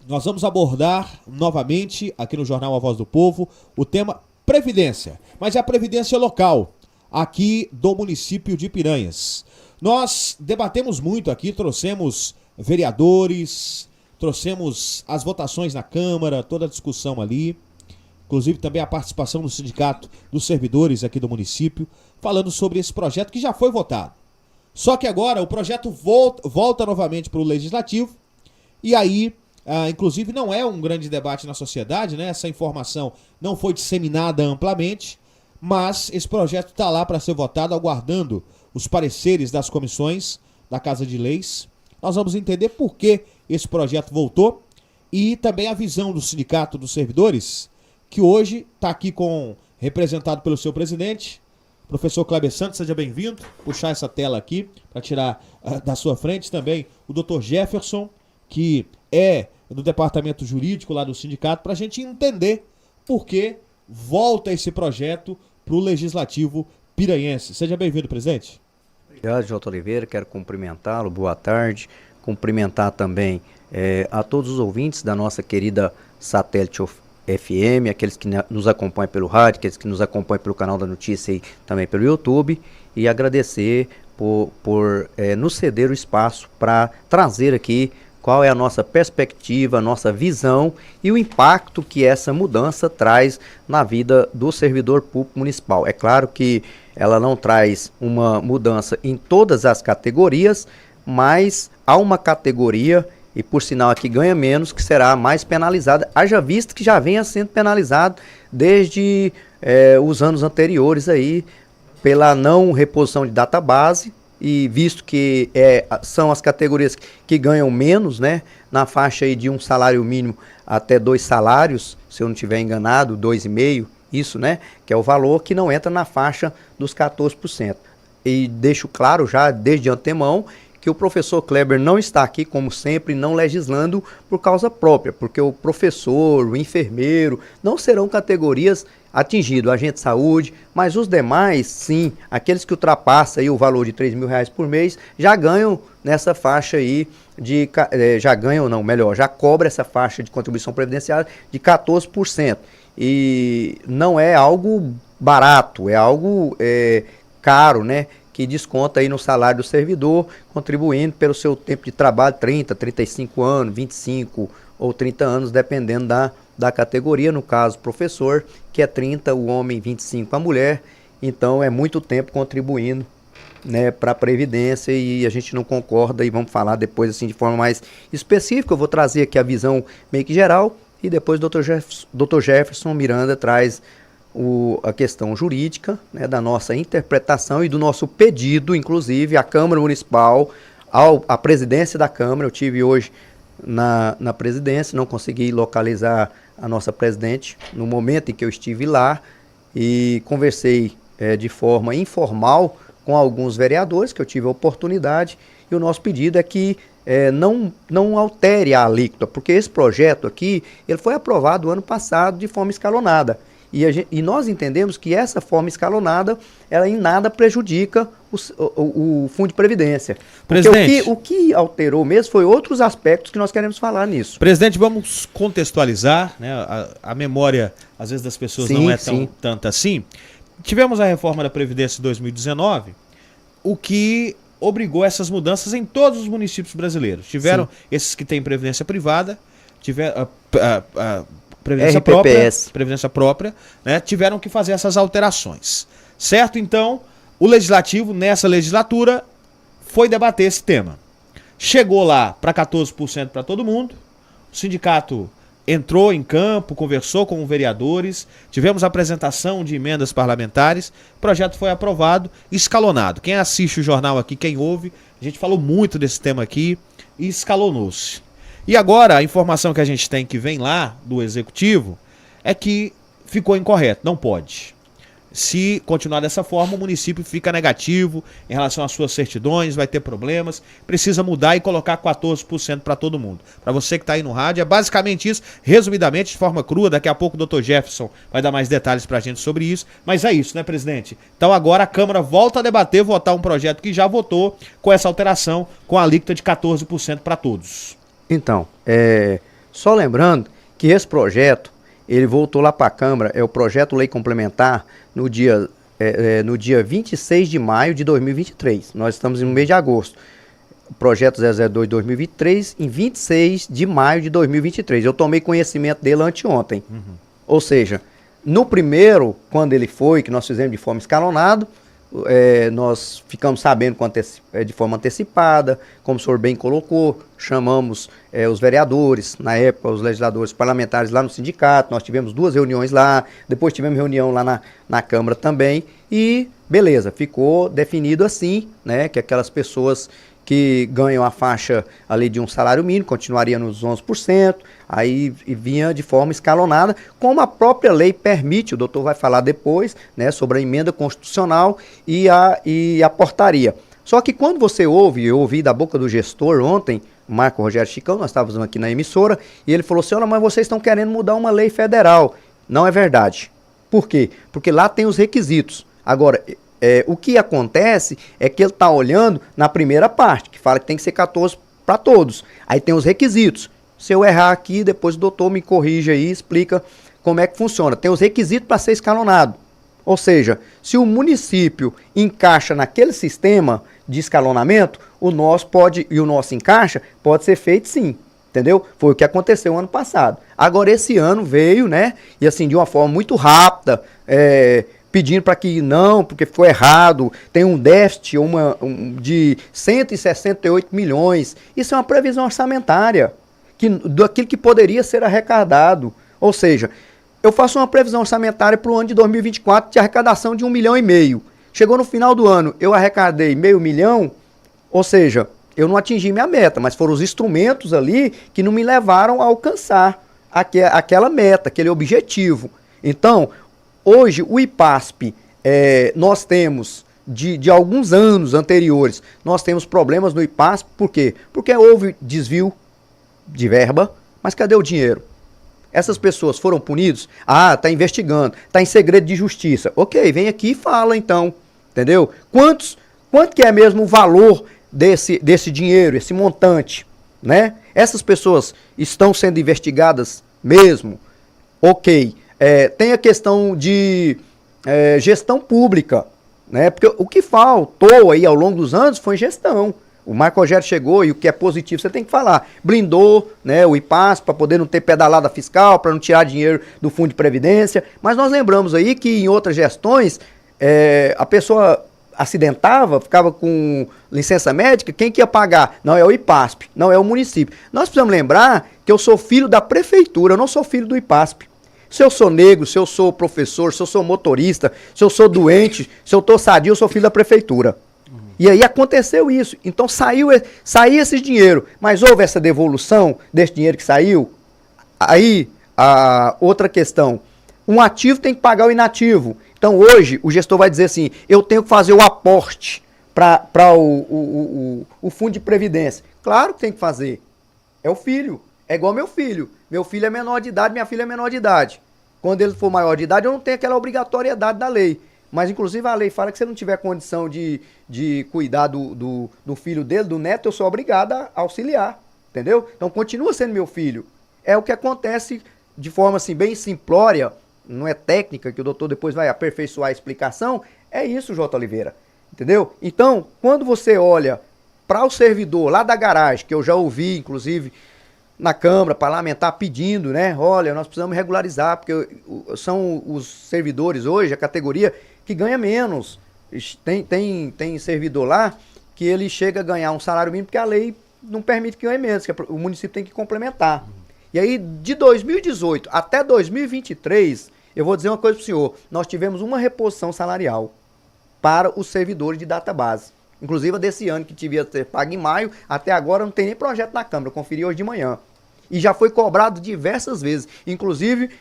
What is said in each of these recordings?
nós vamos abordar novamente aqui no Jornal A Voz do Povo o tema Previdência, mas é a Previdência local, aqui do município de Piranhas. Nós debatemos muito aqui, trouxemos vereadores, trouxemos as votações na Câmara, toda a discussão ali, inclusive também a participação do Sindicato dos Servidores aqui do município, falando sobre esse projeto que já foi votado. Só que agora o projeto volta novamente para o Legislativo e aí, inclusive, não é um grande debate na sociedade, né? Essa informação não foi disseminada amplamente, mas esse projeto está lá para ser votado, aguardando os pareceres das comissões da Casa de Leis. Nós vamos entender por que esse projeto voltou e também a visão do Sindicato dos Servidores, que hoje está aqui representado pelo seu presidente, professor Kleber Santos. Seja bem-vindo. Puxar essa tela aqui para tirar da sua frente também o Dr. Jefferson, que é do departamento jurídico lá do sindicato, para a gente entender por que volta esse projeto para o Legislativo piranhense. Seja bem-vindo, presidente. Obrigado, J. Oliveira. Quero cumprimentá-lo. Boa tarde. Cumprimentar também a todos os ouvintes da nossa querida Satélite FM, aqueles que nos acompanham pelo rádio, aqueles que nos acompanham pelo canal da notícia e também pelo YouTube, e agradecer por nos ceder o espaço para trazer aqui qual é a nossa perspectiva, a nossa visão e o impacto que essa mudança traz na vida do servidor público municipal. É claro que ela não traz uma mudança em todas as categorias, mas há uma categoria, e por sinal aqui ganha menos, que será mais penalizada, haja visto que já venha sendo penalizado desde os anos anteriores aí, pela não reposição de database, e visto que são as categorias que ganham menos, né, na faixa aí de um salário mínimo até 2 salários, se eu não estiver enganado, 2,5, isso, né, que é o valor que não entra na faixa dos 14%. E deixo claro já desde antemão que o professor Kleber não está aqui, como sempre, não legislando por causa própria, porque o professor, o enfermeiro, não serão categorias atingidas, agente de saúde, mas os demais, sim, aqueles que ultrapassam aí o valor de R$3.000 por mês, já ganham nessa faixa aí, já cobra essa faixa de contribuição previdenciária de 14%. E não é algo barato, é algo caro, né? Que desconta aí no salário do servidor, contribuindo pelo seu tempo de trabalho, 30, 35 anos, 25 ou 30 anos, dependendo da categoria, no caso professor, que é 30, o homem 25, a mulher, então é muito tempo contribuindo, né, para a Previdência, e a gente não concorda, e vamos falar depois assim de forma mais específica. Eu vou trazer aqui a visão meio que geral, e depois o Dr. Jefferson Miranda traz a questão jurídica, né, da nossa interpretação e do nosso pedido, inclusive, à Câmara Municipal, à presidência da Câmara. Eu tive hoje na presidência, não consegui localizar a nossa presidente no momento em que eu estive lá, e conversei de forma informal com alguns vereadores, que eu tive a oportunidade, e o nosso pedido é que não altere a alíquota, porque esse projeto aqui ele foi aprovado ano passado de forma escalonada. E nós entendemos que essa forma escalonada, ela em nada prejudica o Fundo de Previdência. Porque o que alterou mesmo foi outros aspectos que nós queremos falar nisso. Presidente, vamos contextualizar, né? A memória, às vezes, das pessoas não é tanta assim. Tivemos a reforma da Previdência em 2019, o que obrigou essas mudanças em todos os municípios brasileiros. Tiveram esses que têm previdência privada, tiveram previdência própria, né, tiveram que fazer essas alterações. Certo? Então, o Legislativo, nessa legislatura, foi debater esse tema. Chegou lá para 14% para todo mundo, o sindicato entrou em campo, conversou com vereadores, tivemos apresentação de emendas parlamentares, o projeto foi aprovado, escalonado. Quem assiste o jornal aqui, quem ouve, a gente falou muito desse tema aqui e escalonou-se. E agora a informação que a gente tem que vem lá do Executivo é que ficou incorreto, não pode. Se continuar dessa forma, o município fica negativo em relação às suas certidões, vai ter problemas, precisa mudar e colocar 14% para todo mundo. Para você que está aí no rádio, é basicamente isso, resumidamente, de forma crua. Daqui a pouco o Dr. Jefferson vai dar mais detalhes para a gente sobre isso, mas é isso, né, presidente? Então agora a Câmara volta a debater, votar um projeto que já votou com essa alteração, com a alíquota de 14% para todos. Então, Só lembrando que esse projeto, ele voltou lá para a Câmara, é o projeto Lei Complementar, no dia 26 de maio de 2023. Nós estamos no mês de agosto. O projeto 002 de 2023, em 26 de maio de 2023. Eu tomei conhecimento dele anteontem. Ou seja, no primeiro, quando ele foi, que nós fizemos de forma escalonada, nós ficamos sabendo de forma antecipada, como o senhor bem colocou, chamamos os vereadores, na época os legisladores parlamentares lá no sindicato, nós tivemos 2 reuniões lá, depois tivemos reunião lá na Câmara também, e beleza, ficou definido assim, né, que aquelas pessoas que ganham a faixa ali de um salário mínimo, continuaria nos 11%, aí vinha de forma escalonada, como a própria lei permite, o doutor vai falar depois, né, sobre a emenda constitucional e a portaria. Só que quando você ouve, eu ouvi da boca do gestor ontem, Marco Rogério Chicão, nós estávamos aqui na emissora, e ele falou assim, olha, mas vocês estão querendo mudar uma lei federal. Não é verdade. Por quê? Porque lá tem os requisitos. Agora, o que acontece é que ele está olhando na primeira parte, que fala que tem que ser 14 para todos. Aí tem os requisitos. Se eu errar aqui, depois o doutor me corrige aí e explica como é que funciona. Tem os requisitos para ser escalonado. Ou seja, se o município encaixa naquele sistema de escalonamento, o nosso encaixa, pode ser feito sim. Entendeu? Foi o que aconteceu ano passado. Agora esse ano veio, né? E assim, de uma forma muito rápida, pedindo para que não, porque ficou errado, tem um déficit de 168 milhões. Isso é uma previsão orçamentária, daquilo que poderia ser arrecadado. Ou seja, eu faço uma previsão orçamentária para o ano de 2024 de arrecadação de 1,5 milhão. Chegou no final do ano, eu arrecadei 500 mil, ou seja, eu não atingi minha meta, mas foram os instrumentos ali que não me levaram a alcançar aquela meta, aquele objetivo. Então, hoje, o IPASP, nós temos, de alguns anos anteriores, nós temos problemas no IPASP, por quê? Porque houve desvio de verba, mas cadê o dinheiro? Essas pessoas foram punidas? Ah, está investigando, está em segredo de justiça. Ok, vem aqui e fala então, entendeu? Quanto que é mesmo o valor desse dinheiro, esse montante, né? Essas pessoas estão sendo investigadas mesmo? Ok. Tem a questão de gestão pública, né? Porque o que faltou aí ao longo dos anos foi gestão. O Marco Rogério chegou e o que é positivo você tem que falar. Blindou, né, o IPASP para poder não ter pedalada fiscal, para não tirar dinheiro do Fundo de Previdência. Mas nós lembramos aí que em outras gestões a pessoa acidentava, ficava com licença médica, quem que ia pagar? Não é o IPASP, não é o município. Nós precisamos lembrar que eu sou filho da prefeitura, eu não sou filho do IPASP. Se eu sou negro, se eu sou professor, se eu sou motorista, se eu sou doente, se eu estou sadio, eu sou filho da prefeitura. E aí aconteceu isso. Então saiu esse dinheiro, mas houve essa devolução desse dinheiro que saiu. Aí, a outra questão, um ativo tem que pagar o inativo. Então hoje o gestor vai dizer assim, eu tenho que fazer o aporte para o fundo de previdência. Claro que tem que fazer. É o filho. É igual meu filho. Meu filho é menor de idade, minha filha é menor de idade. Quando ele for maior de idade, eu não tenho aquela obrigatoriedade da lei. Mas, inclusive, a lei fala que se ele não tiver condição de cuidar do filho dele, do neto, eu sou obrigado a auxiliar. Entendeu? Então, continua sendo meu filho. É o que acontece de forma, assim, bem simplória, não é técnica, que o doutor depois vai aperfeiçoar a explicação. É isso, J. Oliveira. Entendeu? Então, quando você olha para o servidor lá da garagem, que eu já ouvi, inclusive, na Câmara, parlamentar pedindo, né? Olha, nós precisamos regularizar, porque são os servidores hoje, a categoria que ganha menos. Tem servidor lá que ele chega a ganhar um salário mínimo porque a lei não permite que ganhe menos, que o município tem que complementar. E aí, de 2018 até 2023, eu vou dizer uma coisa para o senhor, nós tivemos uma reposição salarial para os servidores de database. Inclusive a desse ano, que devia ser pago em maio, até agora não tem nem projeto na Câmara, eu conferi hoje de manhã. E já foi cobrado diversas vezes. Inclusive,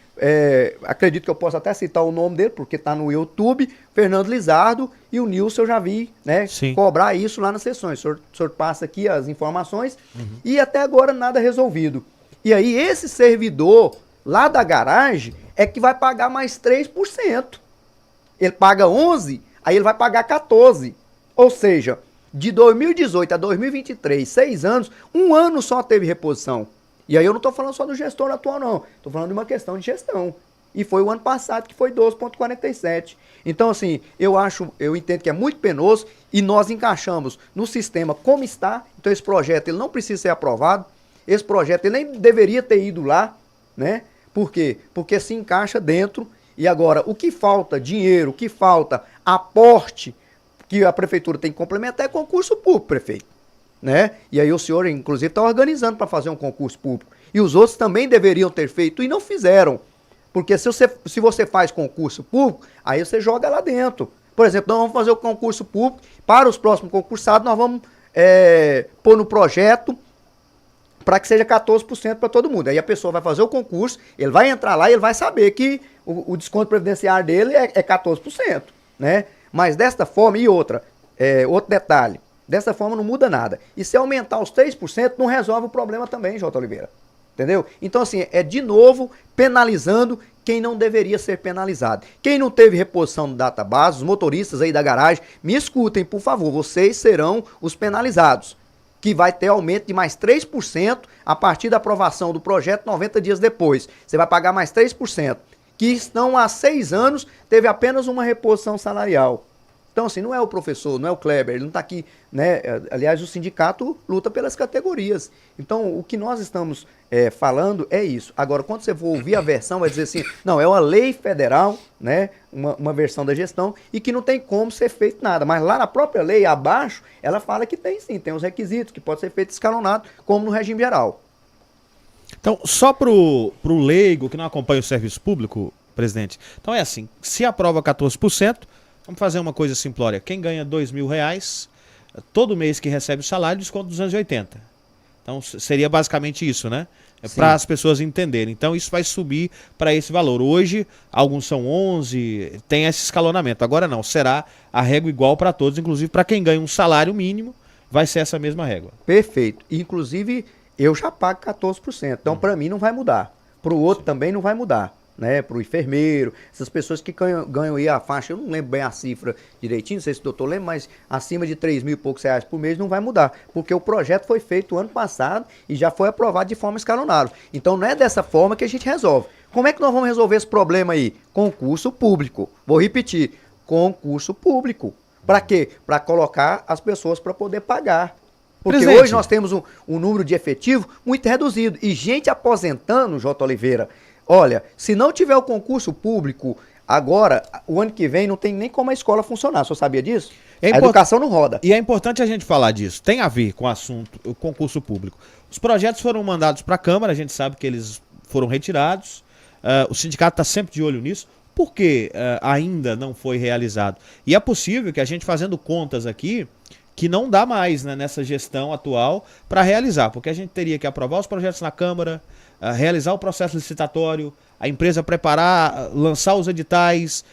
acredito que eu posso até citar o nome dele, porque está no YouTube, Fernando Lizardo e o Nilson eu já vi, né, cobrar isso lá nas sessões. O senhor passa aqui as informações e até agora nada resolvido. E aí esse servidor lá da garagem é que vai pagar mais 3%. Ele paga 11%, aí ele vai pagar 14%. Ou seja, de 2018 a 2023, 6 anos, um ano só teve reposição. E aí eu não estou falando só do gestor atual, não. Estou falando de uma questão de gestão. E foi o ano passado que foi 12,47. Então, assim, eu entendo que é muito penoso e nós encaixamos no sistema como está. Então, esse projeto ele não precisa ser aprovado. Esse projeto ele nem deveria ter ido lá, né? Por quê? Porque se encaixa dentro. E agora, o que falta dinheiro, o que falta aporte que a prefeitura tem que complementar é concurso público, prefeito. Né? E aí o senhor, inclusive, está organizando para fazer um concurso público. E os outros também deveriam ter feito e não fizeram. Porque se você faz concurso público, aí você joga lá dentro. Por exemplo, nós vamos fazer o concurso público, para os próximos concursados, nós vamos pôr no projeto para que seja 14% para todo mundo. Aí a pessoa vai fazer o concurso, ele vai entrar lá e ele vai saber que o desconto previdenciário dele é 14%. Né? Mas desta forma, e outro detalhe, dessa forma não muda nada. E se aumentar os 3%, não resolve o problema também, J. Oliveira. Entendeu? Então, assim, é de novo penalizando quem não deveria ser penalizado. Quem não teve reposição do database, os motoristas aí da garagem, me escutem, por favor, vocês serão os penalizados. Que vai ter aumento de mais 3% a partir da aprovação do projeto 90 dias depois. Você vai pagar mais 3%. Que estão há 6 anos, teve apenas uma reposição salarial. Então, assim, não é o professor, não é o Kleber, ele não está aqui, né? Aliás, o sindicato luta pelas categorias. Então, o que nós estamos falando é isso. Agora, quando você for ouvir a versão, vai dizer assim, não, é uma lei federal, né? Uma versão da gestão, e que não tem como ser feito nada. Mas lá na própria lei, abaixo, ela fala que tem sim, tem os requisitos, que pode ser feito escalonado, como no regime geral. Então, só pro leigo que não acompanha o serviço público, presidente, então é assim, se aprova 14%, vamos fazer uma coisa simplória. Quem ganha R$2.000, todo mês que recebe o salário, desconta 280. Então seria basicamente isso, né? Para as pessoas entenderem. Então isso vai subir para esse valor. Hoje, alguns são 11, tem esse escalonamento. Agora não, será a régua igual para todos, inclusive para quem ganha um salário mínimo, vai ser essa mesma régua. Perfeito. Inclusive, eu já pago 14%. Então, para mim, não vai mudar. Para o outro também não vai mudar. Né, para o enfermeiro, essas pessoas que ganham aí a faixa, eu não lembro bem a cifra direitinho, não sei se o doutor lembra, mas acima de 3.000 e poucos reais por mês não vai mudar, porque o projeto foi feito ano passado e já foi aprovado de forma escalonada. Então não é dessa forma que a gente resolve. Como é que nós vamos resolver esse problema aí? Concurso público. Vou repetir, concurso público. Para quê? Para colocar as pessoas para poder pagar. Porque Presidente, hoje nós temos um número de efetivo muito reduzido e gente aposentando, J. Oliveira. Olha, se não tiver o concurso público, agora, o ano que vem, não tem nem como a escola funcionar. O senhor sabia disso? A educação não roda. E é importante a gente falar disso. Tem a ver com o assunto, o concurso público. Os projetos foram mandados para a Câmara, a gente sabe que eles foram retirados. O sindicato está sempre de olho nisso. Por que ainda não foi realizado? E é possível que a gente fazendo contas aqui, que não dá mais, né, nessa gestão atual para realizar, porque a gente teria que aprovar os projetos na Câmara, realizar o processo licitatório, a empresa preparar, lançar os editais,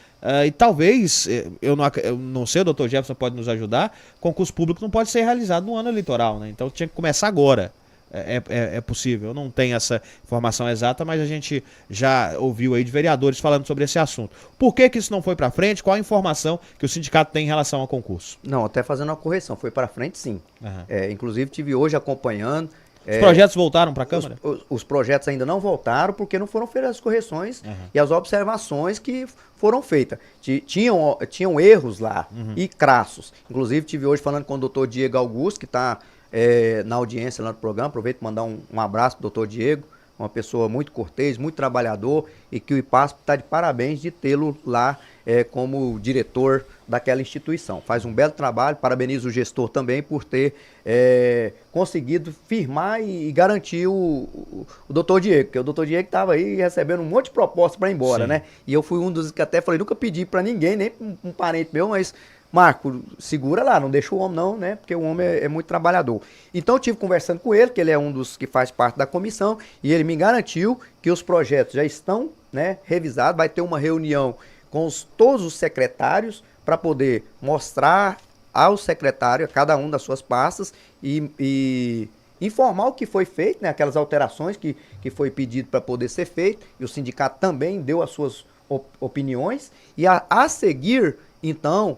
e talvez, eu não sei, o doutor Jefferson pode nos ajudar, concurso público não pode ser realizado no ano eleitoral, né? Então tinha que começar agora. É possível, eu não tenho essa informação exata, mas a gente já ouviu aí de vereadores falando sobre esse assunto. Por que isso não foi para frente? Qual a informação que o sindicato tem em relação ao concurso? Não, até fazendo uma correção, foi para frente sim. Uhum. Inclusive tive hoje acompanhando. Os projetos voltaram para a Câmara? Os projetos ainda não voltaram porque não foram feitas as correções e as observações que foram feitas. Tinham erros lá e crassos. Inclusive tive hoje falando com o doutor Diego Augusto, que está na audiência lá no programa. Aproveito para mandar um abraço pro doutor Diego, uma pessoa muito cortês, muito trabalhador, e que o IPASP está de parabéns de tê-lo lá como diretor daquela instituição. Faz um belo trabalho, parabenizo o gestor também por ter conseguido firmar e garantir o doutor Diego, porque o doutor Diego estava aí recebendo um monte de propostas para ir embora, né? E eu fui um dos que até falei, nunca pedi para ninguém, nem um parente meu, mas Marco, segura lá, não deixa o homem não, né? Porque o homem é muito trabalhador. Então eu tive conversando com ele, que ele é um dos que faz parte da comissão, e ele me garantiu que os projetos já estão, né, revisados. Vai ter uma reunião com todos os secretários para poder mostrar ao secretário, a cada um das suas pastas, e informar o que foi feito, né? Aquelas alterações que foi pedido para poder ser feito, e o sindicato também deu as suas opiniões, e a seguir, então,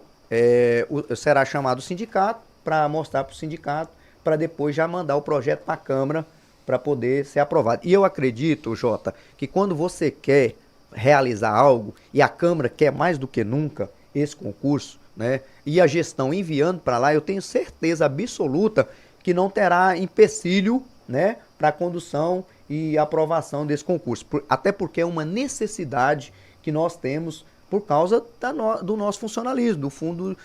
será chamado o sindicato para mostrar para o sindicato, para depois já mandar o projeto para a Câmara para poder ser aprovado. E eu acredito, Jota, que quando você quer realizar algo e a Câmara quer mais do que nunca esse concurso, né, e a gestão enviando para lá, eu tenho certeza absoluta que não terá empecilho, né, para a condução e aprovação desse concurso. Até porque é uma necessidade que nós temos por causa do nosso funcionalismo, do Fundo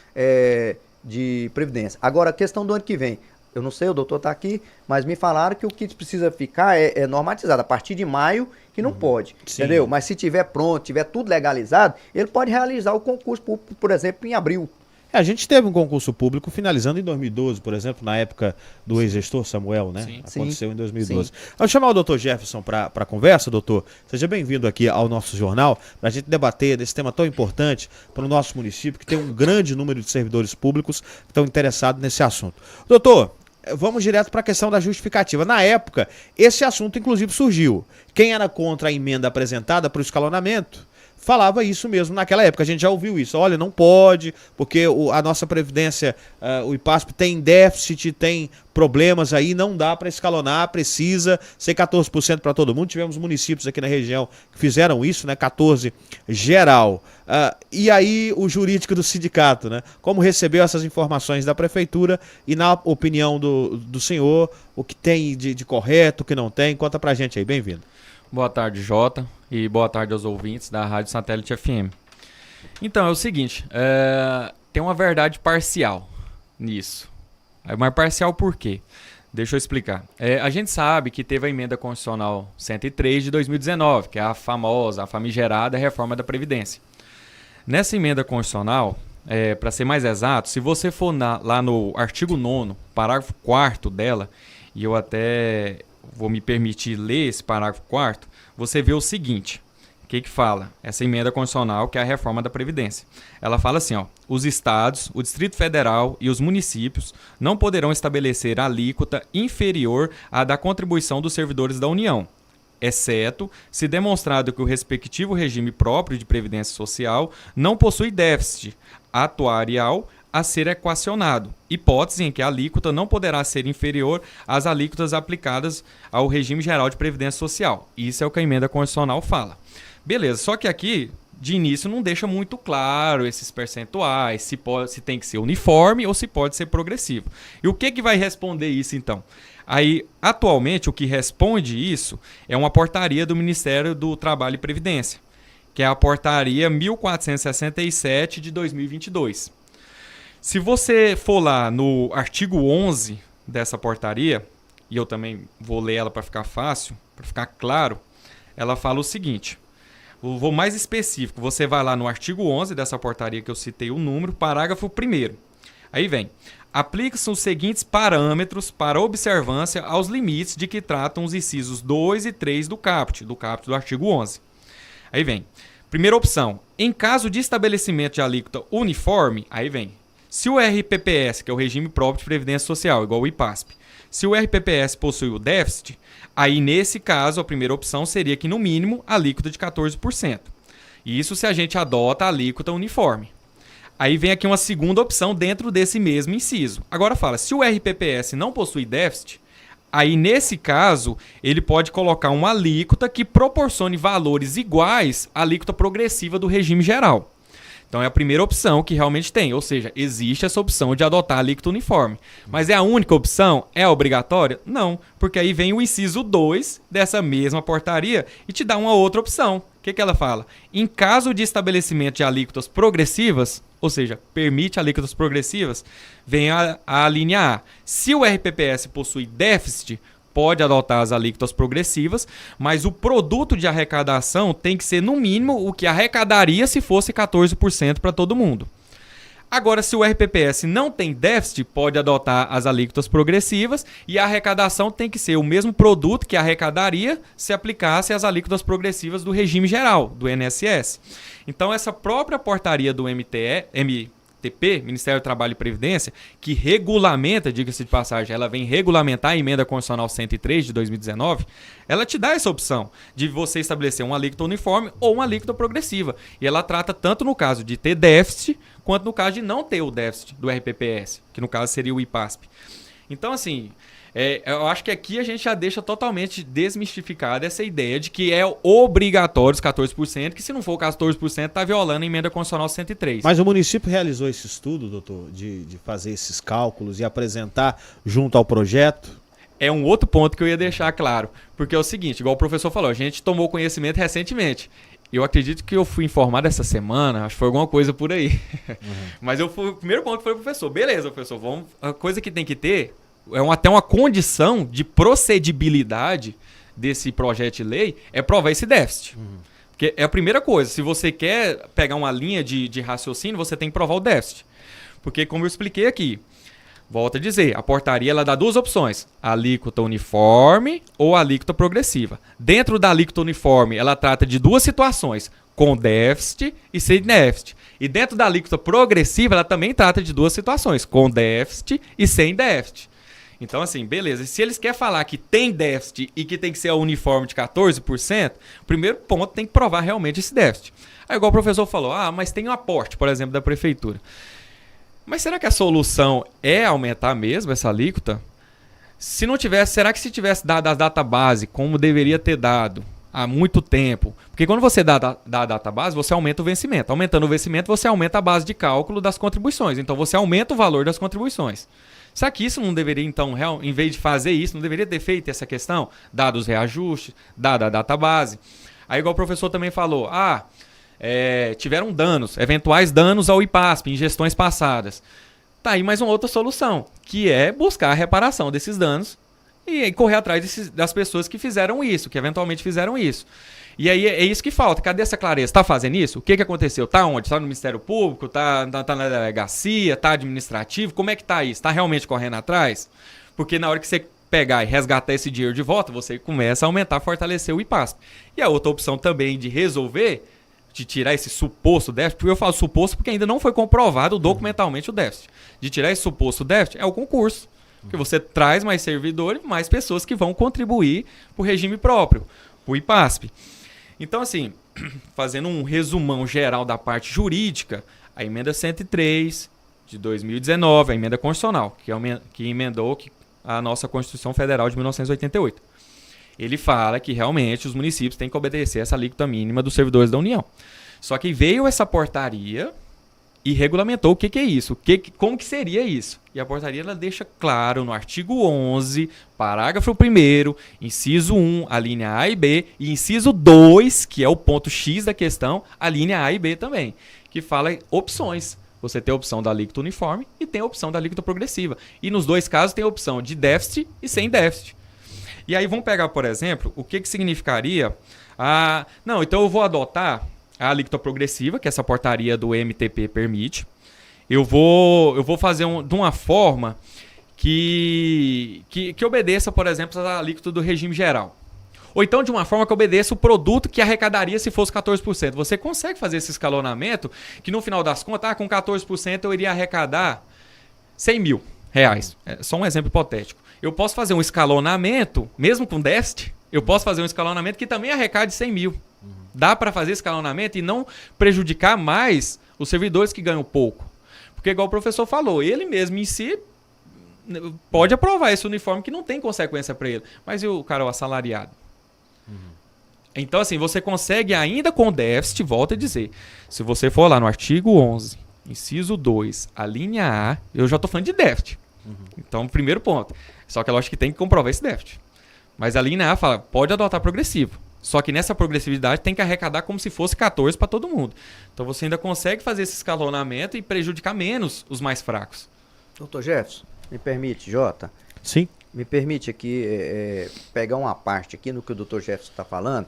de Previdência. Agora, a questão do ano que vem, eu não sei, o doutor está aqui, mas me falaram que o que precisa ficar é normatizado. A partir de maio que não pode, Sim. entendeu? Mas se tiver pronto, tiver tudo legalizado, ele pode realizar o concurso, por exemplo, em abril. A gente teve um concurso público finalizando em 2012, por exemplo, na época do ex-gestor Samuel, né? Sim. Aconteceu em 2012. Sim. Vou chamar o doutor Jefferson para a conversa, doutor. Seja bem-vindo aqui ao nosso jornal, para a gente debater desse tema tão importante para o nosso município, que tem um grande número de servidores públicos que estão interessados nesse assunto. Doutor, vamos direto para a questão da justificativa. Na época, esse assunto inclusive surgiu. Quem era contra a emenda apresentada para o escalonamento falava isso mesmo naquela época. A gente já ouviu isso. Olha, não pode, porque a nossa Previdência, o IPASP, tem déficit, tem problemas aí, não dá para escalonar, precisa ser 14% para todo mundo. Tivemos municípios aqui na região que fizeram isso, né? 14% geral. E aí o jurídico do sindicato, né? Como recebeu essas informações da prefeitura e, na opinião do senhor, o que tem de correto, o que não tem? Conta pra gente aí. Bem-vindo. Boa tarde, Jota, e boa tarde aos ouvintes da Rádio Satélite FM. Então, é o seguinte, tem uma verdade parcial nisso. Mas parcial por quê? Deixa eu explicar. A gente sabe que teve a emenda constitucional 103 de 2019, que é a famosa, a famigerada reforma da Previdência. Nessa emenda constitucional, para ser mais exato, se você for lá no artigo 9º, parágrafo 4º dela, e eu até vou me permitir ler esse parágrafo 4º, você vê o seguinte, o que fala? Essa emenda constitucional, que é a reforma da Previdência. Ela fala assim, ó, os estados, o Distrito Federal e os municípios não poderão estabelecer alíquota inferior à da contribuição dos servidores da União, exceto se demonstrado que o respectivo regime próprio de previdência social não possui déficit atuarial a ser equacionado, hipótese em que a alíquota não poderá ser inferior às alíquotas aplicadas ao regime geral de previdência social. Isso é o que a emenda constitucional fala. Beleza, só que aqui, de início, não deixa muito claro esses percentuais, se tem que ser uniforme ou se pode ser progressivo. E o que vai responder isso, então? Aí, atualmente, o que responde isso é uma portaria do Ministério do Trabalho e Previdência, que é a portaria 1467 de 2022. Se você for lá no artigo 11 dessa portaria, e eu também vou ler ela para ficar fácil, para ficar claro, ela fala o seguinte, vou mais específico, você vai lá no artigo 11 dessa portaria que eu citei o número, parágrafo 1º. Aí vem, aplica-se os seguintes parâmetros para observância aos limites de que tratam os incisos 2 e 3 do caput do artigo 11. Aí vem, primeira opção, em caso de estabelecimento de alíquota uniforme, aí vem, se o RPPS, que é o regime próprio de previdência social, igual o IPASP, se o RPPS possui o déficit, aí nesse caso a primeira opção seria que no mínimo a alíquota de 14%. Isso se a gente adota a alíquota uniforme. Aí vem aqui uma segunda opção dentro desse mesmo inciso. Agora fala, se o RPPS não possui déficit, aí nesse caso ele pode colocar uma alíquota que proporcione valores iguais à alíquota progressiva do regime geral. Então é a primeira opção que realmente tem, ou seja, existe essa opção de adotar a alíquota uniforme. Mas é a única opção? É obrigatória? Não, porque aí vem o inciso 2 dessa mesma portaria e te dá uma outra opção. O que ela fala? Em caso de estabelecimento de alíquotas progressivas, ou seja, permite alíquotas progressivas, vem a linha A. Se o RPPS possui déficit, pode adotar as alíquotas progressivas, mas o produto de arrecadação tem que ser, no mínimo, o que arrecadaria se fosse 14% para todo mundo. Agora, se o RPPS não tem déficit, pode adotar as alíquotas progressivas e a arrecadação tem que ser o mesmo produto que arrecadaria se aplicasse as alíquotas progressivas do regime geral, do INSS. Então, essa própria portaria do MTP, Ministério do Trabalho e Previdência, que regulamenta, diga-se de passagem, ela vem regulamentar a emenda constitucional 103 de 2019, ela te dá essa opção de você estabelecer uma alíquota uniforme ou uma alíquota progressiva. E ela trata tanto no caso de ter déficit, quanto no caso de não ter o déficit do RPPS, que no caso seria o IPASP. Então, assim, Eu acho que aqui a gente já deixa totalmente desmistificada essa ideia de que é obrigatório os 14%, que se não for 14%, está violando a emenda constitucional 103. Mas o município realizou esse estudo, doutor, de fazer esses cálculos e apresentar junto ao projeto? É um outro ponto que eu ia deixar claro, porque é o seguinte, igual o professor falou, a gente tomou conhecimento recentemente. Eu acredito que eu fui informado essa semana, acho que foi alguma coisa por aí. Mas o primeiro ponto foi o professor, beleza, professor, a coisa que tem que ter até uma condição de procedibilidade desse projeto de lei é provar esse déficit. Porque é a primeira coisa, se você quer pegar uma linha de raciocínio, você tem que provar o déficit. Porque como eu expliquei aqui, volto a dizer, a portaria ela dá duas opções, alíquota uniforme ou alíquota progressiva. Dentro da alíquota uniforme, ela trata de duas situações, com déficit e sem déficit. E dentro da alíquota progressiva, ela também trata de duas situações, com déficit e sem déficit. Então, assim, beleza. E se eles querem falar que tem déficit e que tem que ser a uniforme de 14%, o primeiro ponto tem que provar realmente esse déficit. Aí, igual o professor falou, mas tem um aporte, por exemplo, da prefeitura. Mas será que a solução é aumentar mesmo essa alíquota? Se não tivesse, será que se tivesse dado a data base, como deveria ter dado há muito tempo? Porque quando você dá a data base, você aumenta o vencimento. Aumentando o vencimento, você aumenta a base de cálculo das contribuições. Então, você aumenta o valor das contribuições. Será que isso não deveria, então, em vez de fazer isso, não deveria ter feito essa questão? Dado os reajustes, dada a data base. Aí, igual o professor também falou, tiveram danos, eventuais danos ao IPASP em gestões passadas. Tá aí mais uma outra solução, que é buscar a reparação desses danos e correr atrás das pessoas que fizeram isso, que eventualmente fizeram isso. E aí é isso que falta. Cadê essa clareza? Está fazendo isso? O que aconteceu? Está onde? Está no Ministério Público? Está na delegacia? Está administrativo? Como é que está isso? Está realmente correndo atrás? Porque na hora que você pegar e resgatar esse dinheiro de volta, você começa a aumentar, fortalecer o IPASP. E a outra opção também de resolver, de tirar esse suposto déficit, porque eu falo suposto porque ainda não foi comprovado documentalmente o déficit. De tirar esse suposto déficit é o concurso. Porque você traz mais servidores, mais pessoas que vão contribuir para o regime próprio, para o IPASP. Então, assim, fazendo um resumão geral da parte jurídica, a emenda 103 de 2019, a emenda constitucional, que emendou a nossa Constituição Federal de 1988. Ele fala que realmente os municípios têm que obedecer essa alíquota mínima dos servidores da União. Só que veio essa portaria e regulamentou o que é isso, como que seria isso. E a portaria ela deixa claro no artigo 11, parágrafo 1º, inciso 1, a linha A e B, e inciso 2, que é o ponto X da questão, a linha A e B também, que fala opções. Você tem a opção da alíquota uniforme e tem a opção da alíquota progressiva. E nos dois casos tem a opção de déficit e sem déficit. E aí vamos pegar, por exemplo, o que significaria... então eu vou adotar a alíquota progressiva, que essa portaria do MTP permite. Eu vou fazer de uma forma que obedeça, por exemplo, a alíquota do regime geral. Ou então de uma forma que obedeça o produto que arrecadaria se fosse 14%. Você consegue fazer esse escalonamento que no final das contas, com 14% eu iria arrecadar 100 mil reais. É só um exemplo hipotético. Eu posso fazer um escalonamento, mesmo com déficit, eu posso fazer um escalonamento que também arrecade 100 mil. Dá para fazer escalonamento e não prejudicar mais os servidores que ganham pouco. Porque igual o professor falou, ele mesmo em si pode aprovar esse uniforme que não tem consequência para ele. Mas e o cara, o assalariado? Então, assim, você consegue ainda com déficit, volta a dizer, se você for lá no artigo 11, inciso 2, a linha A, eu já estou falando de déficit. Então, primeiro ponto. Só que eu acho que tem que comprovar esse déficit. Mas a linha A fala, pode adotar progressivo. Só que nessa progressividade tem que arrecadar como se fosse 14 para todo mundo. Então você ainda consegue fazer esse escalonamento e prejudicar menos os mais fracos. Doutor Jefferson, me permite, Jota? Sim. Me permite aqui pegar uma parte aqui no que o doutor Jefferson está falando.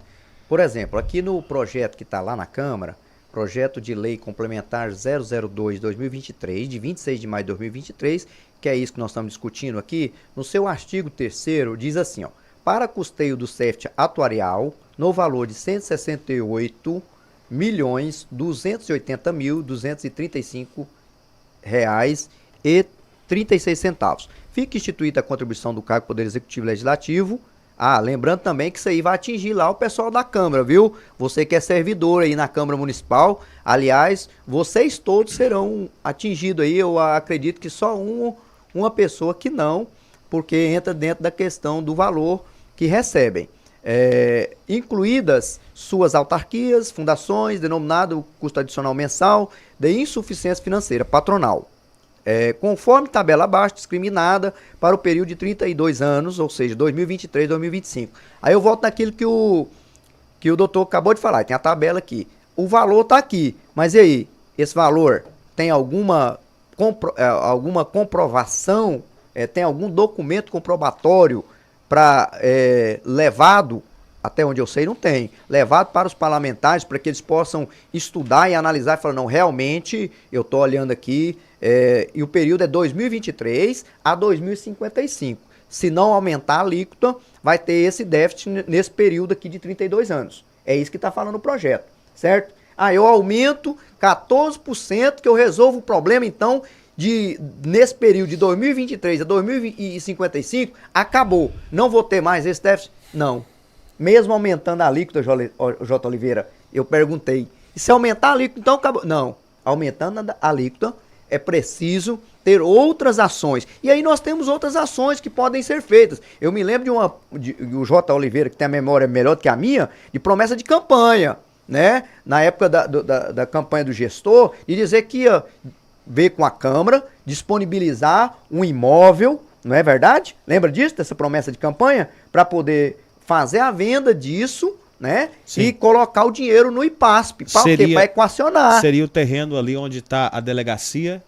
Por exemplo, aqui no projeto que está lá na Câmara, projeto de lei complementar 002/2023, de 26 de maio de 2023, que é isso que nós estamos discutindo aqui, no seu artigo 3º diz assim, para custeio do CEFT atuarial, no valor de R$ 168.280.235,36. Fica instituída a contribuição do cargo Poder Executivo e Legislativo. Lembrando também que isso aí vai atingir lá o pessoal da Câmara, viu? Você que é servidor aí na Câmara Municipal, aliás, vocês todos serão atingidos aí, eu acredito que só uma pessoa que não, porque entra dentro da questão do valor que recebem. Incluídas suas autarquias, fundações, denominado custo adicional mensal de insuficiência financeira patronal. Conforme tabela abaixo, discriminada para o período de 32 anos, ou seja, 2023, 2025. Aí eu volto naquilo que o doutor acabou de falar, tem a tabela aqui. O valor está aqui, mas e aí? Esse valor tem alguma comprovação, tem algum documento comprobatório para levado, até onde eu sei não tem, levado para os parlamentares para que eles possam estudar e analisar e falar, não, realmente, eu estou olhando aqui, e o período é 2023 a 2055. Se não aumentar a alíquota, vai ter esse déficit nesse período aqui de 32 anos. É isso que está falando o projeto, certo? Eu aumento 14% que eu resolvo o problema, então, nesse período de 2023 a 2055, acabou. Não vou ter mais esse déficit? Não. Mesmo aumentando a alíquota, J. Oliveira, eu perguntei, e se aumentar a alíquota, então acabou? Não. Aumentando a alíquota, é preciso ter outras ações. E aí nós temos outras ações que podem ser feitas. Eu me lembro o J. Oliveira, que tem a memória melhor do que a minha, de promessa de campanha, né? Na época da campanha do gestor, de dizer que ia ver com a Câmara, disponibilizar um imóvel, não é verdade? Lembra disso, dessa promessa de campanha? Para poder fazer a venda disso, né? Sim. E colocar o dinheiro no IPASP. Para o quê? Para equacionar. Seria o terreno ali onde está a delegacia,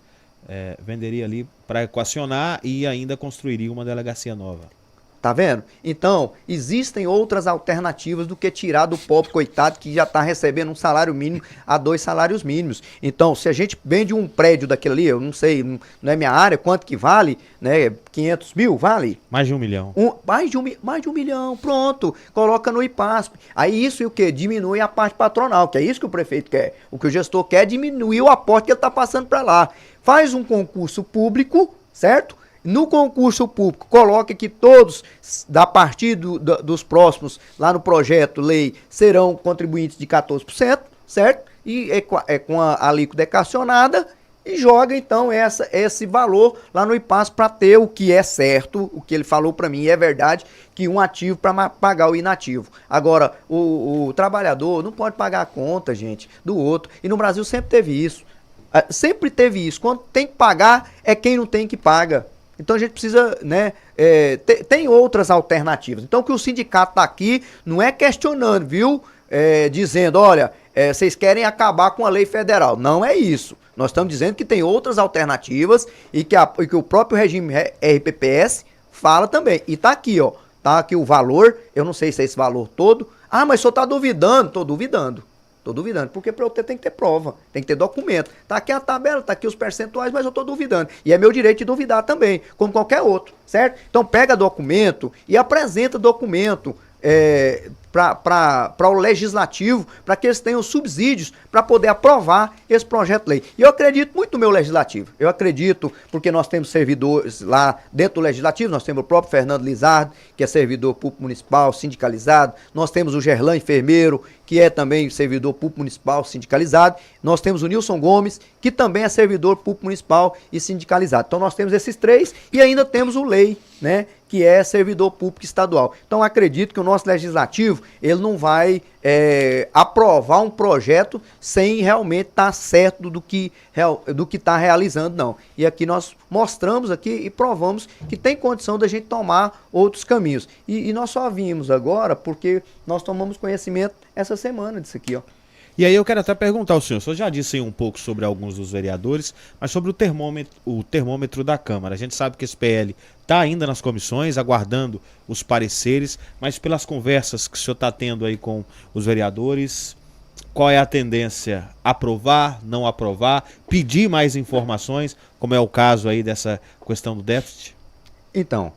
venderia ali para equacionar e ainda construiria uma delegacia nova. Tá vendo? Então, existem outras alternativas do que tirar do pobre coitado que já está recebendo um salário mínimo a 2 salários mínimos. Então, se a gente vende um prédio daquele ali, eu não sei, não é minha área, quanto que vale, né? 500 mil, vale? Mais de 1 milhão. Mais de um milhão, pronto. Coloca no IPASP. Aí isso e o quê? Diminui a parte patronal, que é isso que o prefeito quer. O que o gestor quer é diminuir o aporte que ele está passando para lá. Faz um concurso público, certo? No concurso público, coloca que todos, a partir dos próximos, lá no projeto lei, serão contribuintes de 14%, certo? E com a alíquota equacionada, e joga então esse valor lá no IPASP para ter o que é certo, o que ele falou para mim, é verdade, que um ativo para pagar o inativo. Agora, o trabalhador não pode pagar a conta, gente, do outro. E no Brasil sempre teve isso. Sempre teve isso. Quando tem que pagar, é quem não tem que paga. Então a gente precisa, né, tem outras alternativas. Então o que o sindicato está aqui não é questionando, viu? Dizendo, olha, vocês querem acabar com a lei federal. Não é isso. Nós estamos dizendo que tem outras alternativas e que o próprio regime RPPS fala também. E está aqui, ó. Está aqui o valor, eu não sei se é esse valor todo. Mas o senhor está duvidando? Estou duvidando. Estou duvidando, porque para eu ter tem que ter prova, tem que ter documento. Tá aqui a tabela, tá aqui os percentuais, mas eu estou duvidando. E é meu direito de duvidar também, como qualquer outro, certo? Então pega documento e apresenta documento para o legislativo, para que eles tenham subsídios para poder aprovar esse projeto de lei. E eu acredito muito no meu legislativo. Eu acredito porque nós temos servidores lá dentro do legislativo, nós temos o próprio Fernando Lizardo, que é servidor público municipal sindicalizado, nós temos o Gerlan Enfermeiro, que é também servidor público municipal sindicalizado, nós temos o Nilson Gomes, que também é servidor público municipal e sindicalizado. Então nós temos esses três e ainda temos o Lei, né, que é servidor público estadual. Então acredito que o nosso legislativo, ele não vai aprovar um projeto sem realmente estar certo do que está realizando, não. E aqui nós mostramos aqui e provamos que tem condição da gente tomar outros caminhos. E nós só vimos agora porque nós tomamos conhecimento essa semana disso aqui, ó. E aí eu quero até perguntar ao senhor, o senhor já disse aí um pouco sobre alguns dos vereadores, mas sobre o termômetro da Câmara. A gente sabe que esse PL está ainda nas comissões, aguardando os pareceres, mas pelas conversas que o senhor está tendo aí com os vereadores, qual é a tendência? Aprovar, não aprovar, pedir mais informações, como é o caso aí dessa questão do déficit? Então,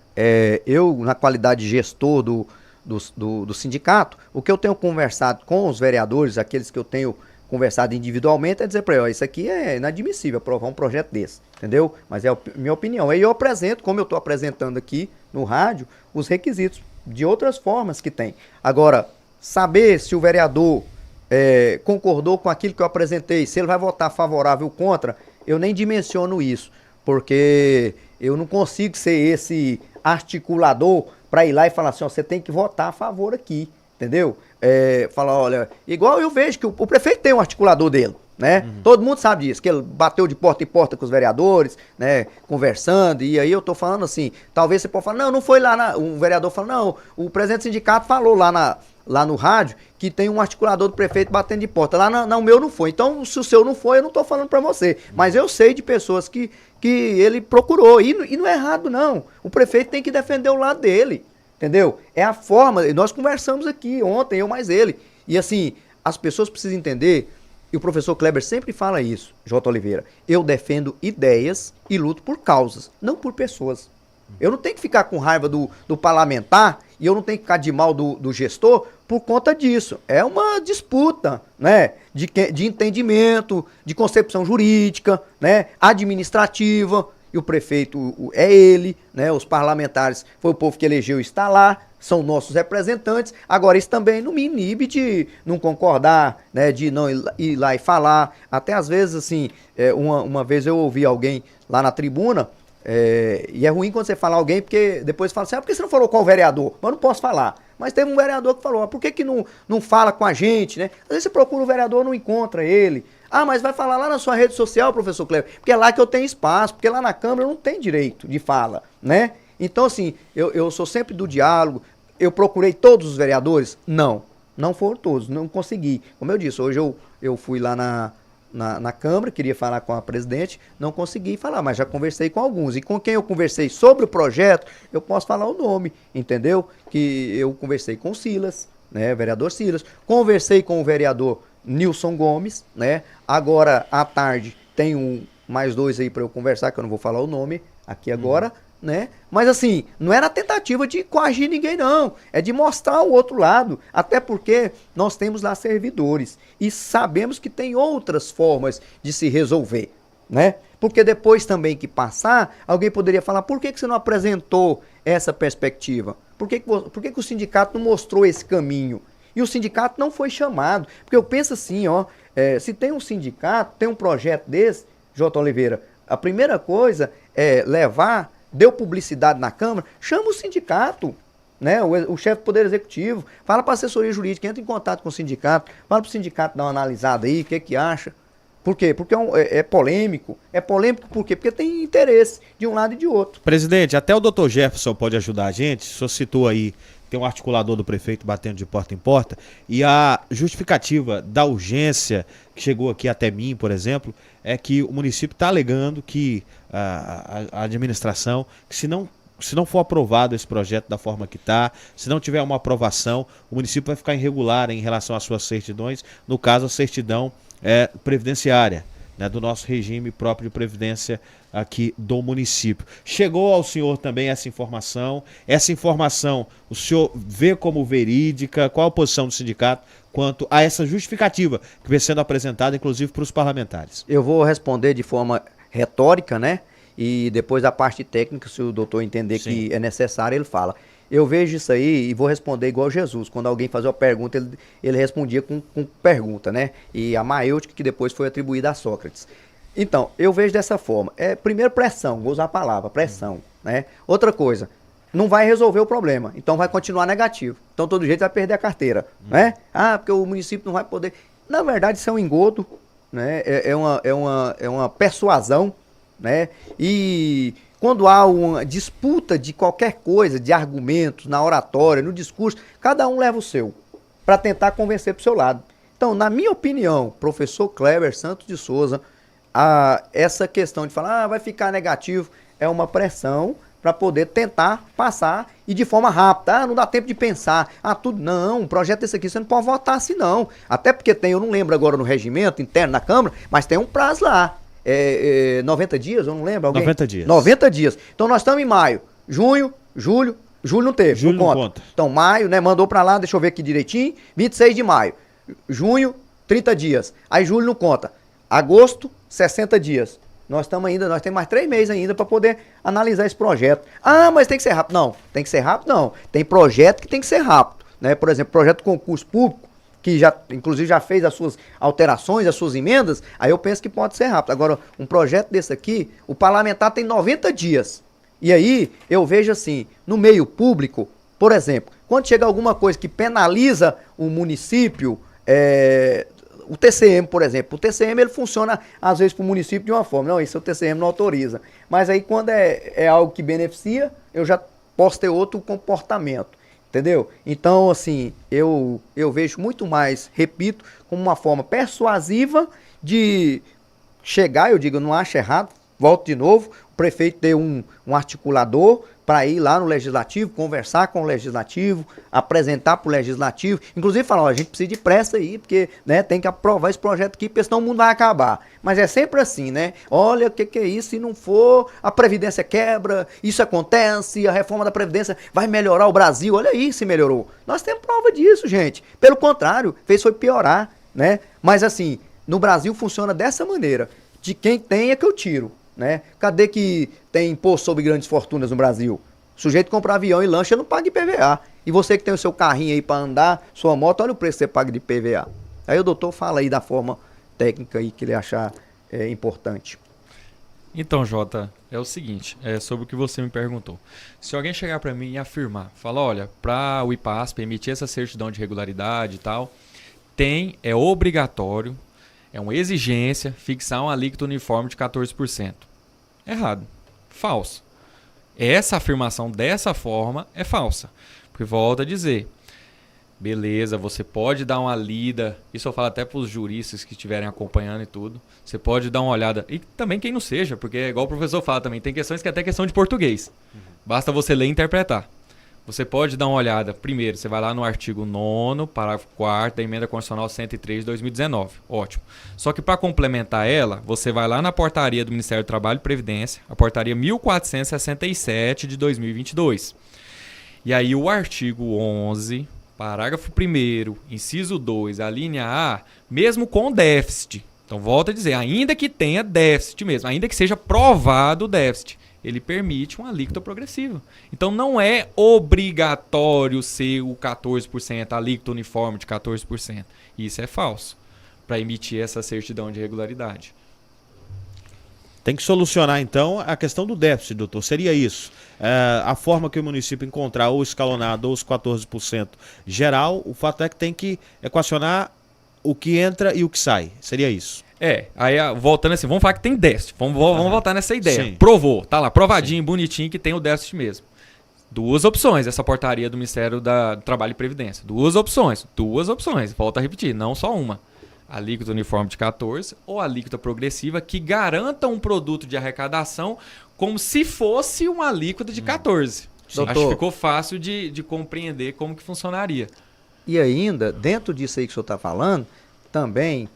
eu, na qualidade de gestor do sindicato, o que eu tenho conversado com os vereadores, aqueles que eu tenho conversado individualmente, é dizer para eles, isso aqui é inadmissível, aprovar um projeto desse, entendeu? Mas é a minha opinião. Aí eu apresento, como eu estou apresentando aqui no rádio, os requisitos de outras formas que tem. Agora, saber se o vereador concordou com aquilo que eu apresentei, se ele vai votar favorável ou contra, eu nem dimensiono isso, porque eu não consigo ser esse articulador para ir lá e falar assim, ó, você tem que votar a favor aqui, entendeu? Falar, olha, igual eu vejo que o prefeito tem um articulador dele, né? Todo mundo sabe disso, que ele bateu de porta em porta com os vereadores, né? Conversando, e aí eu tô falando assim, talvez você possa falar, não foi lá, um vereador fala, não, o presidente do sindicato falou lá no rádio que tem um articulador do prefeito batendo de porta. Lá o meu não foi. Então, se o seu não foi, eu não tô falando pra você. Mas eu sei de pessoas que ele procurou. E não é errado, não. O prefeito tem que defender o lado dele. Entendeu? É a forma. Nós conversamos aqui ontem, eu mais ele. E assim, as pessoas precisam entender, e o professor Kleber sempre fala isso, J. Oliveira, eu defendo ideias e luto por causas, não por pessoas. Eu não tenho que ficar com raiva do parlamentar e eu não tenho que ficar de mal do gestor por conta disso. É uma disputa, né, de entendimento, de concepção jurídica, né, administrativa. E o prefeito é ele, né, os parlamentares foi o povo que elegeu e está lá, são nossos representantes. Agora, isso também não me inibe de não concordar, né, de não ir lá e falar. Até às vezes, assim, uma vez eu ouvi alguém lá na tribuna. E é ruim quando você fala alguém, porque depois fala assim, por que você não falou qual vereador? Mas eu não posso falar. Mas teve um vereador que falou, por que não fala com a gente, né? Às vezes você procura o vereador, não encontra ele. Mas vai falar lá na sua rede social, professor Kleber, porque é lá que eu tenho espaço, porque lá na Câmara eu não tenho direito de fala, né? Então, assim, eu sou sempre do diálogo. Eu procurei todos os vereadores? Não foram todos, não consegui. Como eu disse, hoje eu fui lá na Câmara, queria falar com a presidente, não consegui falar, mas já conversei com alguns. E com quem eu conversei sobre o projeto, eu posso falar o nome, entendeu? Que eu conversei com o Silas, né, vereador Silas, conversei com o vereador Nilson Gomes, né? Agora, à tarde, tem mais dois aí para eu conversar, que eu não vou falar o nome aqui agora, né? Mas assim, não era tentativa de coagir ninguém, não. É de mostrar o outro lado. Até porque nós temos lá servidores e sabemos que tem outras formas de se resolver, né? Porque depois também que passar, alguém poderia falar, por que você não apresentou essa perspectiva? Por que o sindicato não mostrou esse caminho? E o sindicato não foi chamado. Porque eu penso assim, ó, se tem um sindicato, tem um projeto desse, J. Oliveira, a primeira coisa é levar, deu publicidade na Câmara, chama o sindicato, né? O chefe do Poder Executivo, fala para a assessoria jurídica, entra em contato com o sindicato, fala para o sindicato dar uma analisada aí, o que acha. Por quê? Porque é polêmico. É polêmico por quê? Porque tem interesse de um lado e de outro. Presidente, até o Dr. Jefferson pode ajudar a gente. O senhor citou aí, tem um articulador do prefeito batendo de porta em porta, e a justificativa da urgência que chegou aqui até mim, por exemplo, é que o município está alegando que a administração, que se não for aprovado esse projeto da forma que está, se não tiver uma aprovação, o município vai ficar irregular em relação às suas certidões, no caso a certidão previdenciária, né, do nosso regime próprio de previdência aqui do município. Chegou ao senhor também essa informação o senhor vê como verídica? Qual a posição do sindicato quanto a essa justificativa que vem sendo apresentada, inclusive, para os parlamentares? Eu vou responder de forma retórica, né? E depois da parte técnica, se o doutor entender Sim. que é necessário, ele fala. Eu vejo isso aí e vou responder igual Jesus. Quando alguém fazia uma pergunta, ele respondia com pergunta, né? E a maêutica que depois foi atribuída a Sócrates. Então, eu vejo dessa forma. Primeiro, pressão, vou usar a palavra, pressão, né? Outra coisa, não vai resolver o problema, então vai continuar negativo. Então, todo jeito vai perder a carteira, né? Porque o município não vai poder... Na verdade, isso é um engodo, né? É uma persuasão, né? E... quando há uma disputa de qualquer coisa, de argumentos, na oratória, no discurso, cada um leva o seu, para tentar convencer para o seu lado. Então, na minha opinião, professor Kleber Santos de Souza, essa questão de falar, vai ficar negativo, é uma pressão para poder tentar passar e de forma rápida. Não dá tempo de pensar. Não, um projeto desse aqui você não pode votar assim não. Até porque eu não lembro agora no regimento interno da Câmara, mas tem um prazo lá. 90 dias, eu não lembro. Alguém? 90 dias. 90 dias. Então nós estamos em maio, junho, julho não teve. Julho não conta. Então maio, né, mandou pra lá, deixa eu ver aqui direitinho, 26 de maio. Junho, 30 dias. Aí julho não conta. Agosto, 60 dias. Nós temos mais 3 meses ainda para poder analisar esse projeto. Mas tem que ser rápido. Não, tem que ser rápido não. Tem projeto que tem que ser rápido, né? Por exemplo, projeto de concurso público, que inclusive já fez as suas alterações, as suas emendas, aí eu penso que pode ser rápido. Agora, um projeto desse aqui, o parlamentar tem 90 dias E aí, eu vejo assim, no meio público, por exemplo, quando chega alguma coisa que penaliza o município, o TCM, por exemplo, o TCM ele funciona às vezes para o município de uma forma, não, isso o TCM não autoriza. Mas aí quando é algo que beneficia, eu já posso ter outro comportamento, entendeu? Então, assim, eu vejo muito mais, repito, como uma forma persuasiva de chegar, eu digo, eu não acho errado, volto de novo, o prefeito ter um articulador para ir lá no Legislativo, conversar com o Legislativo, apresentar para o Legislativo, inclusive falar, ó, a gente precisa de pressa aí, porque né, tem que aprovar esse projeto aqui, porque senão o mundo vai acabar. Mas é sempre assim, né? Olha, o que é isso? Se não for, a Previdência quebra, isso acontece, a reforma da Previdência vai melhorar o Brasil. Olha aí se melhorou. Nós temos prova disso, gente. Pelo contrário, fez foi piorar, né? Mas assim, no Brasil funciona dessa maneira. De quem tem é que eu tiro. Né? Cadê que tem imposto sobre grandes fortunas no Brasil? O sujeito compra avião e lancha não paga IPVA. E você que tem o seu carrinho aí para andar, sua moto, olha o preço que você paga de IPVA. Aí o doutor fala aí da forma técnica aí que ele achar importante. Então, Jota, é o seguinte, sobre o que você me perguntou. Se alguém chegar para mim e afirmar, fala, olha, para o IPASP emitir essa certidão de regularidade e tal, é obrigatório, é uma exigência fixar um alíquota uniforme de 14%. Errado. Falso. Essa afirmação dessa forma é falsa. Porque volta a dizer, beleza, você pode dar uma lida, isso eu falo até para os juristas que estiverem acompanhando e tudo, você pode dar uma olhada, e também quem não seja, porque é igual o professor fala também, tem questões que é até questão de português. Basta você ler e interpretar. Você pode dar uma olhada, primeiro, você vai lá no artigo 9º, parágrafo 4º da Emenda Constitucional 103 de 2019. Ótimo. Só que para complementar ela, você vai lá na portaria do Ministério do Trabalho e Previdência, a portaria 1467 de 2022. E aí o artigo 11, parágrafo 1º, inciso 2, a linha A, mesmo com déficit. Então, volto a dizer, ainda que tenha déficit mesmo, ainda que seja provado o déficit, ele permite uma alíquota progressiva. Então não é obrigatório ser o 14%, a alíquota uniforme de 14%. Isso é falso, para emitir essa certidão de regularidade. Tem que solucionar, então, a questão do déficit, doutor. Seria isso. A forma que o município encontrar ou escalonado ou os 14% geral, o fato é que tem que equacionar o que entra e o que sai. Seria isso. Aí voltando assim, vamos falar que tem déficit. Vamos voltar nessa ideia. Sim. Provou, tá lá, provadinho, bonitinho, que tem o déficit mesmo. Duas opções, essa portaria do Ministério do Trabalho e Previdência. Duas opções. Volto a repetir, não só uma. Alíquota uniforme de 14% ou alíquota progressiva que garanta um produto de arrecadação como se fosse uma alíquota de 14%. Doutor, acho que ficou fácil de compreender como que funcionaria. E ainda, dentro disso aí que o senhor está falando, também,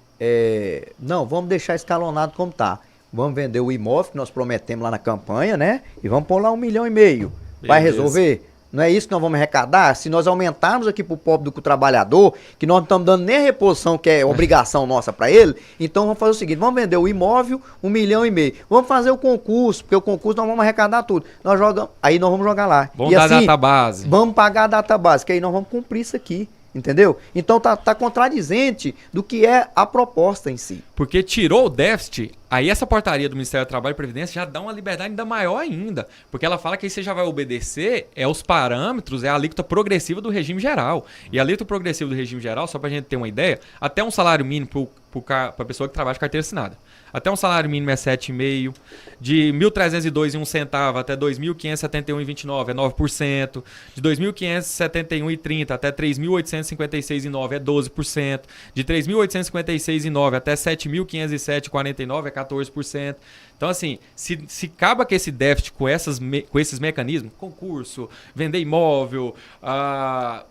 não, vamos deixar escalonado como está. Vamos vender o imóvel que nós prometemos lá na campanha, né? E vamos pôr lá 1,5 milhão. Vai resolver? Não é isso que nós vamos arrecadar? Se nós aumentarmos aqui pro pobre do trabalhador, que nós não estamos dando nem a reposição que é obrigação nossa para ele, então vamos fazer o seguinte, vamos vender o imóvel 1,5 milhão. Vamos fazer o concurso, porque o concurso nós vamos arrecadar tudo. Nós jogamos, aí nós vamos jogar lá. Vamos dar a database. Vamos pagar a database, que aí nós vamos cumprir isso aqui. Entendeu? Então tá contradizente do que é a proposta em si. Porque tirou o déficit, aí essa portaria do Ministério do Trabalho e Previdência já dá uma liberdade ainda maior ainda. Porque ela fala que aí você já vai obedecer os parâmetros, a alíquota progressiva do regime geral. E a alíquota progressiva do regime geral, só pra gente ter uma ideia, até um salário mínimo pra pessoa que trabalha de carteira assinada. Até um salário mínimo é 7,5%, de R$ 1.302,01 até R$ 2.571,29 é 9%, de R$ 2.571,30 até R$ 3.856,9 é 12%, de R$ 3.856,9 até R$ 7.507,49 é 14%. Então, assim, se acaba com esse déficit com esses mecanismos, concurso, vender imóvel,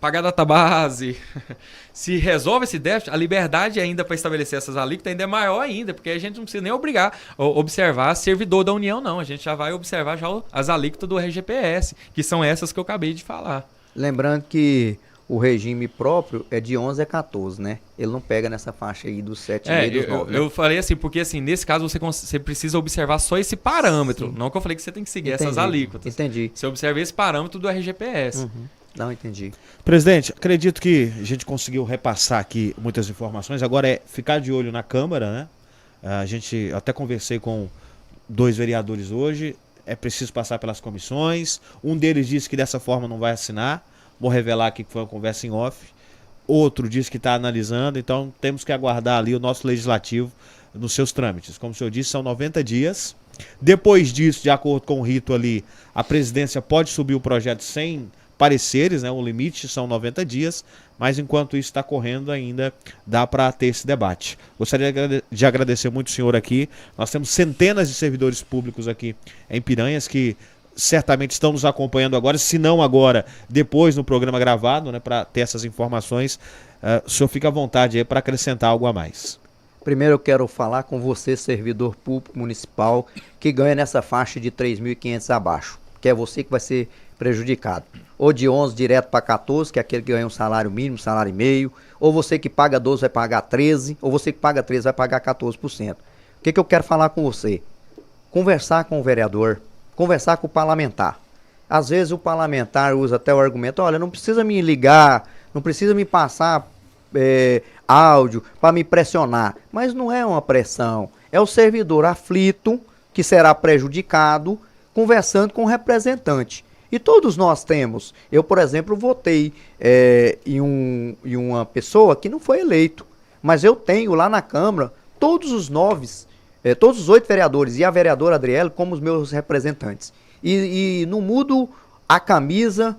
pagar database, se resolve esse déficit, a liberdade ainda para estabelecer essas alíquotas ainda é maior ainda, porque a gente não precisa nem observar servidor da União, não. A gente já vai observar já as alíquotas do RGPS, que são essas que eu acabei de falar. Lembrando que o regime próprio é de 11 a 14, né? Ele não pega nessa faixa aí dos 7,5 e dos 9. Eu falei assim, porque assim, nesse caso você precisa observar só esse parâmetro. Sim. Não que eu falei que você tem que seguir essas alíquotas. Entendi. Você observa esse parâmetro do RGPS. Não, entendi. Presidente, acredito que a gente conseguiu repassar aqui muitas informações. Agora é ficar de olho na Câmara, né? A gente até conversei com 2 vereadores hoje. é preciso passar pelas comissões. Um deles disse que dessa forma não vai assinar. Vou revelar aqui que foi uma conversa em off. Outro disse que está analisando, então temos que aguardar ali o nosso legislativo nos seus trâmites. Como o senhor disse, são 90 dias. Depois disso, de acordo com o rito ali, a presidência pode subir o projeto sem pareceres, né? O limite são 90 dias, mas enquanto isso está correndo ainda dá para ter esse debate. Gostaria de agradecer muito o senhor aqui. Nós temos centenas de servidores públicos aqui em Piranhas que certamente estão nos acompanhando agora, se não agora, depois no programa gravado, né, para ter essas informações. O senhor fica à vontade aí para acrescentar algo a mais. Primeiro eu quero falar com você, servidor público municipal, que ganha nessa faixa de 3.500 abaixo, que é você que vai ser prejudicado. Ou de 11 direto para 14, que é aquele que ganha um salário mínimo, salário e meio, ou você que paga 12 vai pagar 13, ou você que paga 13 vai pagar 14%. O que eu quero falar com você? Conversar com o vereador, conversar com o parlamentar. Às vezes o parlamentar usa até o argumento, olha, não precisa me ligar, não precisa me passar áudio para me pressionar, mas não é uma pressão, é o servidor aflito que será prejudicado conversando com o representante. E todos nós temos. Eu, por exemplo, votei em uma pessoa que não foi eleito, mas eu tenho lá na Câmara todos os 8 vereadores e a vereadora Adriele como os meus representantes. E não mudo a camisa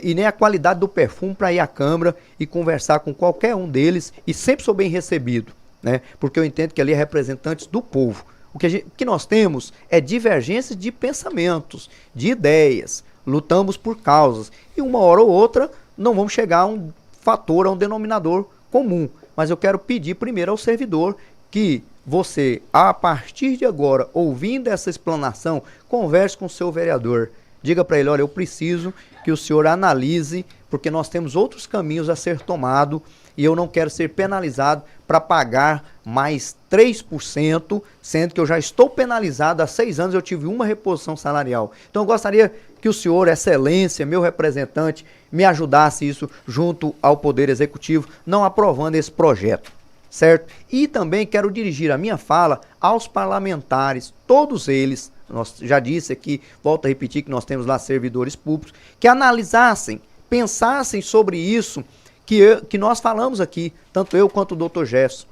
e nem a qualidade do perfume para ir à Câmara e conversar com qualquer um deles, e sempre sou bem recebido, né? Porque eu entendo que ali é representantes do povo. O que nós temos é divergências de pensamentos, de ideias, lutamos por causas, e uma hora ou outra não vamos chegar a um fator, a um denominador comum. Mas eu quero pedir primeiro ao servidor que você, a partir de agora, ouvindo essa explanação, converse com o seu vereador. Diga para ele, olha, eu preciso que o senhor analise, porque nós temos outros caminhos a ser tomado e eu não quero ser penalizado para pagar mais 3%, sendo que eu já estou penalizado há 6 anos, eu tive uma reposição salarial. Então eu gostaria que o senhor, excelência, meu representante, me ajudasse isso junto ao Poder Executivo, não aprovando esse projeto, certo? E também quero dirigir a minha fala aos parlamentares, todos eles, nós já disse aqui, volto a repetir que nós temos lá servidores públicos, que analisassem, pensassem sobre isso que nós falamos aqui, tanto eu quanto o Dr. Gerson,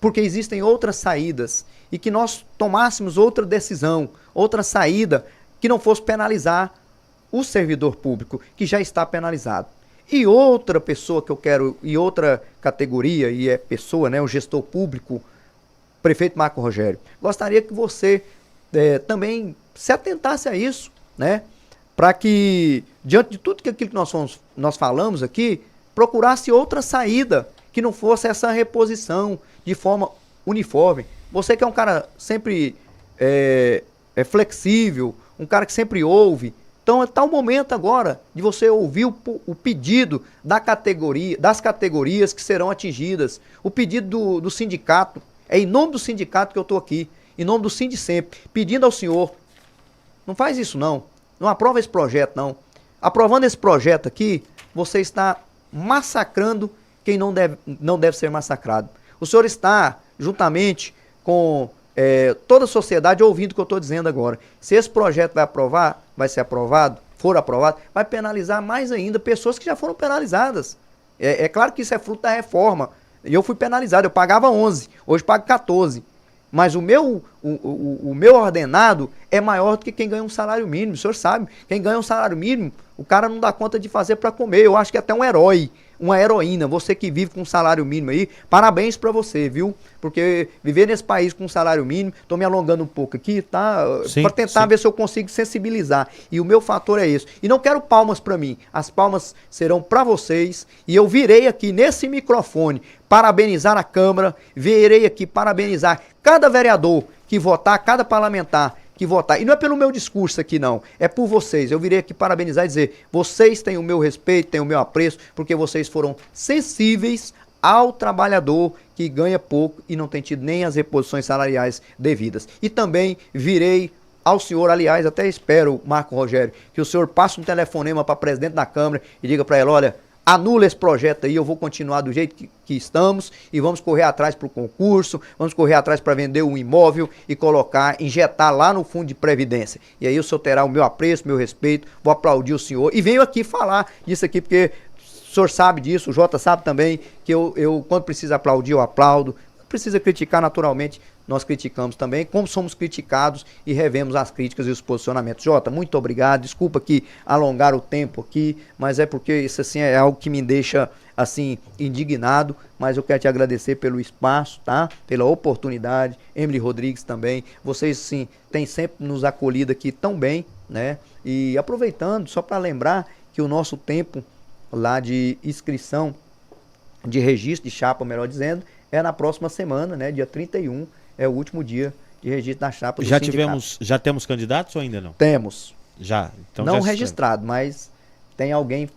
porque existem outras saídas e que nós tomássemos outra decisão, outra saída que não fosse penalizar o servidor público, que já está penalizado. E outra pessoa que eu quero, e outra categoria, e é pessoa, né, o gestor público, prefeito Marco Rogério, gostaria que você também se atentasse a isso, né, para que, diante de tudo aquilo que nós falamos aqui, procurasse outra saída, que não fosse essa reposição de forma uniforme. Você que é um cara sempre flexível, um cara que sempre ouve, então está o momento agora de você ouvir o pedido das categorias que serão atingidas, o pedido do sindicato. É em nome do sindicato que eu estou aqui, em nome do Sindicemp, pedindo ao senhor, não faz isso não aprova esse projeto não. Aprovando esse projeto aqui, você está massacrando quem não deve ser massacrado. O senhor está, juntamente com toda a sociedade, ouvindo o que eu estou dizendo agora. Se esse projeto for aprovado, vai penalizar mais ainda pessoas que já foram penalizadas. É claro que isso é fruto da reforma. Eu fui penalizado, eu pagava 11, hoje pago 14. Mas o meu ordenado é maior do que quem ganha um salário mínimo. O senhor sabe, quem ganha um salário mínimo, o cara não dá conta de fazer para comer. Eu acho que é até um herói, uma heroína. Você que vive com um salário mínimo aí, parabéns para você, viu? Porque viver nesse país com um salário mínimo, tô me alongando um pouco aqui, tá? Para tentar ver se eu consigo sensibilizar. E o meu fator é esse. E não quero palmas para mim. As palmas serão para vocês. E eu virei aqui nesse microfone parabenizar a Câmara, virei aqui parabenizar cada vereador que votar, cada parlamentar que votar. E não é pelo meu discurso aqui não, é por vocês. Eu virei aqui parabenizar e dizer, vocês têm o meu respeito, têm o meu apreço, porque vocês foram sensíveis ao trabalhador que ganha pouco e não tem tido nem as reposições salariais devidas. E também virei ao senhor, aliás, até espero, Marco Rogério, que o senhor passe um telefonema para o presidente da Câmara e diga para ele, olha, anula esse projeto aí, eu vou continuar do jeito que estamos e vamos correr atrás para o concurso, vamos correr atrás para vender um imóvel e colocar, injetar lá no fundo de previdência. E aí o senhor terá o meu apreço, meu respeito, vou aplaudir o senhor e venho aqui falar disso aqui porque o senhor sabe disso, o Jota sabe também que eu quando precisa aplaudir, eu aplaudo. Precisa criticar, naturalmente, nós criticamos também, como somos criticados e revemos as críticas e os posicionamentos. Jota, muito obrigado, desculpa que alongar o tempo aqui, mas é porque isso assim é algo que me deixa assim indignado, mas eu quero te agradecer pelo espaço, tá? Pela oportunidade, Emily Rodrigues também, vocês sim têm sempre nos acolhido aqui tão bem, né? E aproveitando, só para lembrar que o nosso tempo lá de inscrição, de registro de chapa, melhor dizendo, é na próxima semana, né? Dia 31 é o último dia de registro da chapa do sindicato. Já temos candidatos ou ainda não? Temos. Já. Então não já registrado, mas tem alguém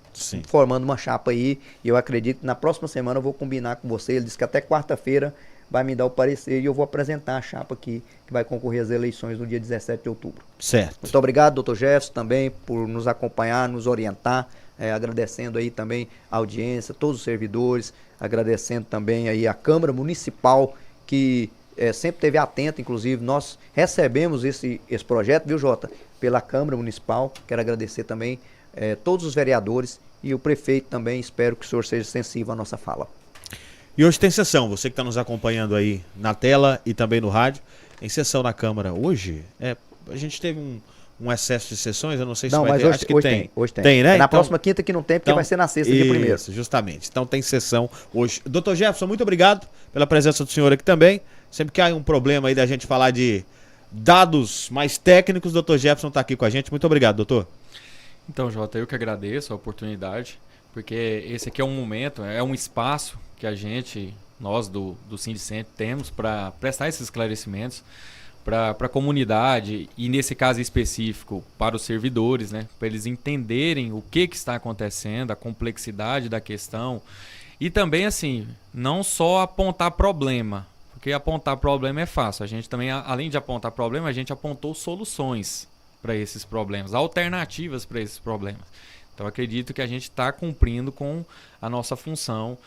formando uma chapa aí. E eu acredito que na próxima semana eu vou combinar com você. Ele disse que até quarta-feira vai me dar o parecer e eu vou apresentar a chapa aqui que vai concorrer às eleições no dia 17 de outubro. Certo. Muito obrigado, doutor Jefferson, também por nos acompanhar, nos orientar. Agradecendo aí também a audiência, todos os servidores, agradecendo também aí a Câmara Municipal que sempre esteve atenta, inclusive nós recebemos esse projeto, viu Jota, pela Câmara Municipal, quero agradecer também todos os vereadores e o prefeito também, espero que o senhor seja sensível à nossa fala. E hoje tem sessão, você que está nos acompanhando aí na tela e também no rádio, tem sessão na Câmara hoje, a gente teve um excesso de sessões, eu não sei se vai ter. Acho que tem. Hoje tem. Tem, né? Na próxima quinta que não tem, porque vai ser na sexta, dia 1º. Isso, justamente. Então tem sessão hoje. Doutor Jefferson, muito obrigado pela presença do senhor aqui também. Sempre que há um problema aí da gente falar de dados mais técnicos, o doutor Jefferson está aqui com a gente. Muito obrigado, doutor. Então, Jota, eu que agradeço a oportunidade, porque esse aqui é um momento, é um espaço que nós do Sindicentro, temos para prestar esses esclarecimentos para a comunidade e, nesse caso específico, para os servidores, né? Para eles entenderem o que está acontecendo, a complexidade da questão e também, assim, não só apontar problema, porque apontar problema é fácil. A gente também, além de apontar problema, a gente apontou soluções para esses problemas, alternativas para esses problemas. Então, acredito que a gente está cumprindo com a nossa função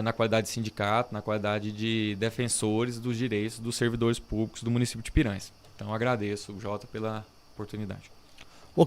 na qualidade de sindicato, na qualidade de defensores dos direitos dos servidores públicos do município de Piranhas. Então, agradeço, Jota, pela oportunidade.